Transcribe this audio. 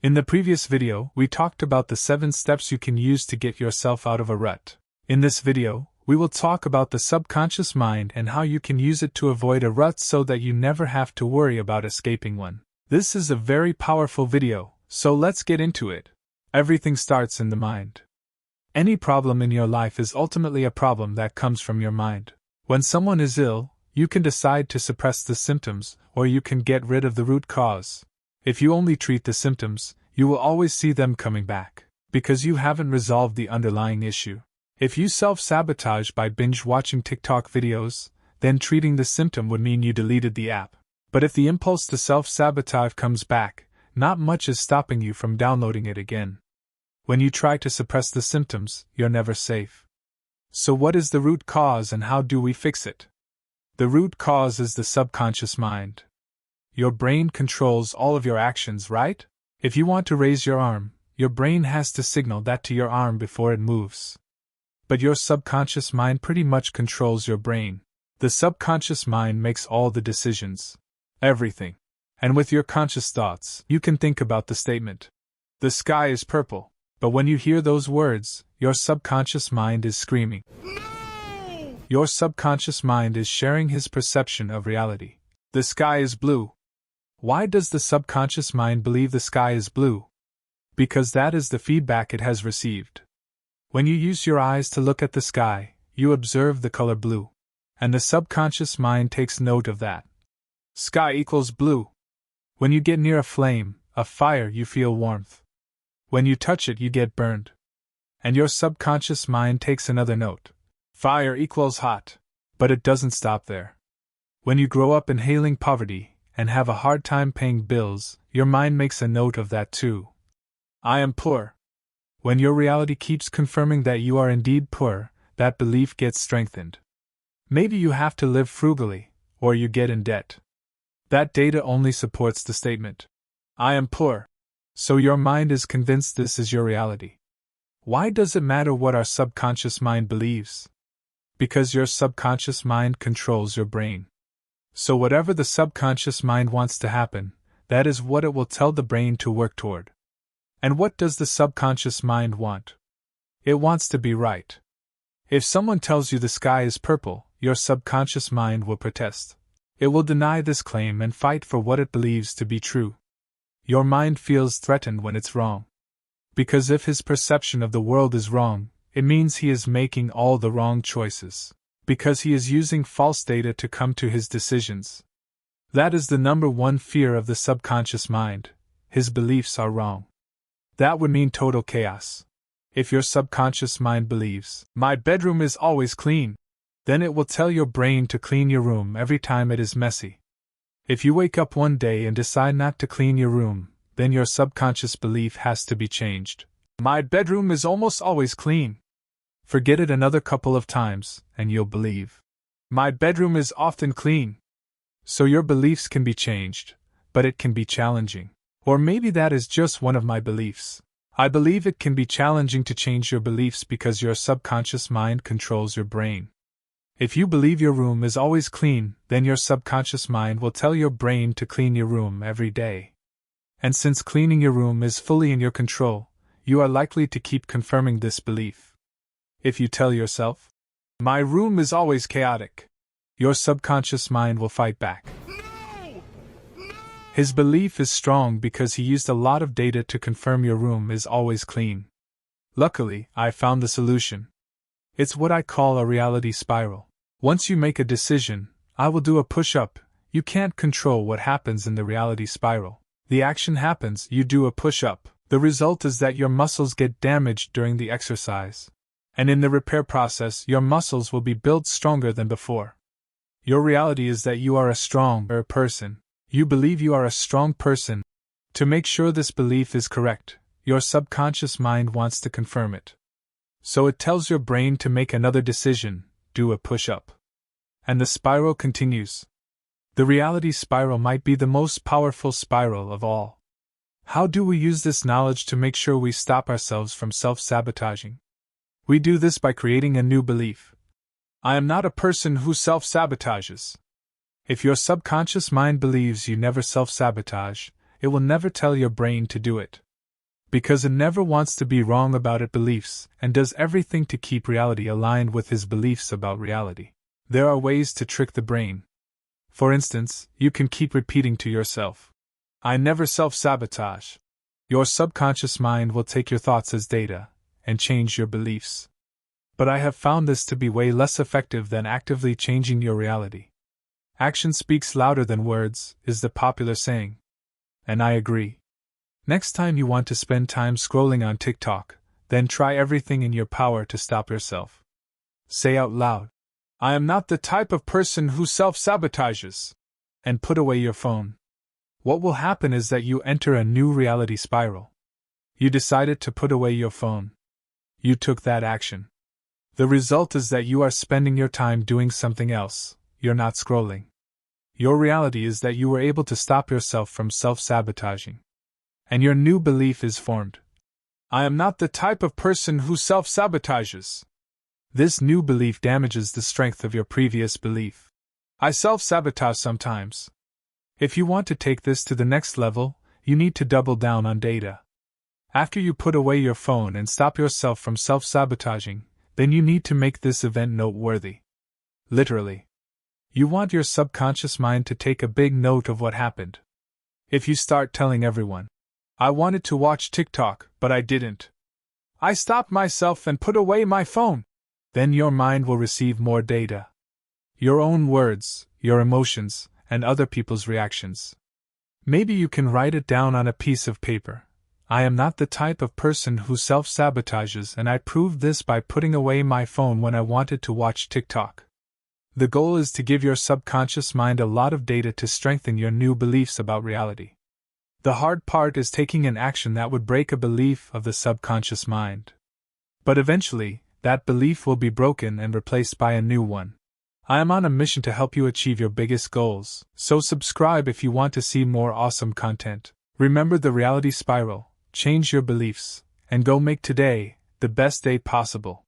In the previous video, we talked about the 7 steps you can use to get yourself out of a rut. In this video, we will talk about the subconscious mind and how you can use it to avoid a rut so that you never have to worry about escaping one. This is a very powerful video, so let's get into it. Everything starts in the mind. Any problem in your life is ultimately a problem that comes from your mind. When someone is ill, you can decide to suppress the symptoms, or you can get rid of the root cause. If you only treat the symptoms, you will always see them coming back, because you haven't resolved the underlying issue. If you self-sabotage by binge-watching TikTok videos, then treating the symptom would mean you deleted the app. But if the impulse to self-sabotage comes back, not much is stopping you from downloading it again. When you try to suppress the symptoms, you're never safe. So what is the root cause and how do we fix it? The root cause is the subconscious mind. Your brain controls all of your actions, right? If you want to raise your arm, your brain has to signal that to your arm before it moves. But your subconscious mind pretty much controls your brain. The subconscious mind makes all the decisions. Everything. And with your conscious thoughts, you can think about the statement, "The sky is purple." But when you hear those words, your subconscious mind is screaming. No! Your subconscious mind is sharing his perception of reality. The sky is blue. Why does the subconscious mind believe the sky is blue? Because that is the feedback it has received. When you use your eyes to look at the sky, you observe the color blue. And the subconscious mind takes note of that. Sky equals blue. When you get near a flame, a fire, you feel warmth. When you touch it, you get burned. And your subconscious mind takes another note. Fire equals hot. But it doesn't stop there. When you grow up inhaling poverty and have a hard time paying bills, your mind makes a note of that too. I am poor. When your reality keeps confirming that you are indeed poor, that belief gets strengthened. Maybe you have to live frugally, or you get in debt. That data only supports the statement, I am poor. So your mind is convinced this is your reality. Why does it matter what our subconscious mind believes? Because your subconscious mind controls your brain. So whatever the subconscious mind wants to happen, that is what it will tell the brain to work toward. And what does the subconscious mind want? It wants to be right. If someone tells you the sky is purple, your subconscious mind will protest. It will deny this claim and fight for what it believes to be true. Your mind feels threatened when it's wrong. Because if his perception of the world is wrong, it means he is making all the wrong choices. Because he is using false data to come to his decisions. That is the number one fear of the subconscious mind. His beliefs are wrong. That would mean total chaos. If your subconscious mind believes, my bedroom is always clean, then it will tell your brain to clean your room every time it is messy. If you wake up one day and decide not to clean your room, then your subconscious belief has to be changed. My bedroom is almost always clean. Forget it another couple of times, and you'll believe. My bedroom is often clean. So your beliefs can be changed, but it can be challenging. Or maybe that is just one of my beliefs. I believe it can be challenging to change your beliefs because your subconscious mind controls your brain. If you believe your room is always clean, then your subconscious mind will tell your brain to clean your room every day. And since cleaning your room is fully in your control, you are likely to keep confirming this belief. If you tell yourself, my room is always chaotic, your subconscious mind will fight back. No! No! His belief is strong because he used a lot of data to confirm your room is always clean. Luckily, I found the solution. It's what I call a reality spiral. Once you make a decision, I will do a push-up, you can't control what happens in the reality spiral. The action happens, you do a push-up. The result is that your muscles get damaged during the exercise. And in the repair process, your muscles will be built stronger than before. Your reality is that you are a stronger person. You believe you are a strong person. To make sure this belief is correct, your subconscious mind wants to confirm it. So it tells your brain to make another decision, do a push-up. And the spiral continues. The reality spiral might be the most powerful spiral of all. How do we use this knowledge to make sure we stop ourselves from self-sabotaging? We do this by creating a new belief. I am not a person who self-sabotages. If your subconscious mind believes you never self-sabotage, it will never tell your brain to do it. Because it never wants to be wrong about its beliefs and does everything to keep reality aligned with his beliefs about reality. There are ways to trick the brain. For instance, you can keep repeating to yourself, "I never self-sabotage." Your subconscious mind will take your thoughts as data and change your beliefs. But I have found this to be way less effective than actively changing your reality. Action speaks louder than words, is the popular saying. And I agree. Next time you want to spend time scrolling on TikTok, then try everything in your power to stop yourself. Say out loud, "I am not the type of person who self-sabotages," and put away your phone. What will happen is that you enter a new reality spiral. You decided to put away your phone. You took that action. The result is that you are spending your time doing something else, you're not scrolling. Your reality is that you were able to stop yourself from self-sabotaging. And your new belief is formed. "I am not the type of person who self-sabotages." This new belief damages the strength of your previous belief. "I self-sabotage sometimes." If you want to take this to the next level, you need to double down on data. After you put away your phone and stop yourself from self-sabotaging, then you need to make this event noteworthy. Literally. You want your subconscious mind to take a big note of what happened. If you start telling everyone, "I wanted to watch TikTok, but I didn't. I stopped myself and put away my phone," then your mind will receive more data. Your own words, your emotions, and other people's reactions. Maybe you can write it down on a piece of paper. "I am not the type of person who self-sabotages, and I proved this by putting away my phone when I wanted to watch TikTok." The goal is to give your subconscious mind a lot of data to strengthen your new beliefs about reality. The hard part is taking an action that would break a belief of the subconscious mind. But eventually, that belief will be broken and replaced by a new one. I am on a mission to help you achieve your biggest goals, so subscribe if you want to see more awesome content. Remember the reality spiral, change your beliefs, and go make today the best day possible.